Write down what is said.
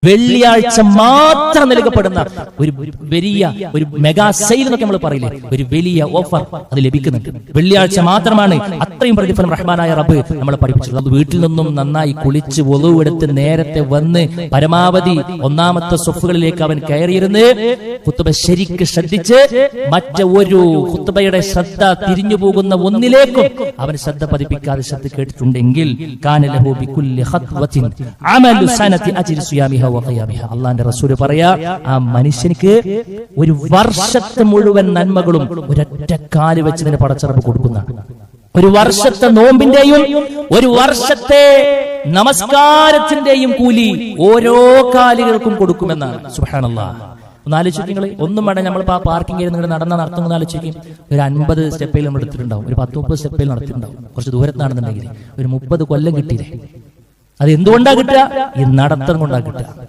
വെള്ളിയാഴ്ച മാത്രം നൽകപ്പെടുന്ന ഒരു മെഗാ സെയിൽ എന്നൊക്കെ നമ്മൾ പറയില്ലേ, ഒരു വലിയ ഓഫർ അത് ലഭിക്കുന്നുണ്ട്. വെള്ളിയാഴ്ച മാത്രമാണ് അത്രയും പ്രതിഫലം റഹ്മാനായ റബ്ബ് നമ്മളെ പഠിപ്പിച്ചിട്ടുള്ളത്. വീട്ടിൽ നിന്നും നന്നായി കുളിച്ച് വുളു എടുത്ത് നേരത്തെ വന്ന് പരമാവധി ഒന്നാമത്തെ സ്വഫുകളിലേക്ക് അവൻ കയറിയിരുന്ന് ഖുത്ബ ശരിക്ക് ശ്രദ്ധിച്ച് മറ്റൊരു ഖുത്ബയുടെ ശ്രദ്ധ തിരിഞ്ഞു പോകുന്ന ഒന്നിലേക്കും അവൻ ശ്രദ്ധ പതിപ്പിക്കാതെ ശ്രദ്ധ കേട്ടിട്ടുണ്ടെങ്കിൽ കാന ലഹു ബികുല്ലി ഖത്വത്തിൻ അമലു സനതി അജ്രി സിയാമിഹ വ ഖിയാമിഹ. അല്ലാഹുവിന്റെ റസൂൽ പറയാ, ആ മനുഷ്യനിക്ക് ഒരു വർഷത്തെ മുഴുവൻ നന്മകളും ഒരൊറ്റ കാല് വെച്ച് തന്നെ പടച്ചറപ്പ് കൊടുക്കുന്ന, ഒരു വർഷത്തെ നോമ്പിന്റെയും ഒരു വർഷത്തെ നമസ്കാരത്തിന്റെയും കൂലി ഓരോ കാലുകൾക്കും കൊടുക്കുമെന്നാണ്. സുബ്ഹാനല്ലാഹ്. ഒന്ന് ആലോചിക്കും നിങ്ങൾ. ഒന്നും വേണ്ട, നമ്മളിപ്പോ ആ പാർക്കിംഗ് നിങ്ങൾ നടത്തുന്ന ആലോചിക്കും. ഒരു 50 സ്റ്റെപ്പിൽ നമ്മൾ എടുത്തിട്ടുണ്ടാവും, ഒരു 10-30 സ്റ്റെപ്പിൽ നടത്തിയിട്ടുണ്ടാവും. കുറച്ച് ദൂരത്താണെന്നുണ്ടെങ്കിൽ ഒരു 30 കൊല്ലം കിട്ടിയില്ലേ? അത് എന്തുകൊണ്ടാ കിട്ടുക? ഈ നടത്തം കൊണ്ടാ കിട്ടുക.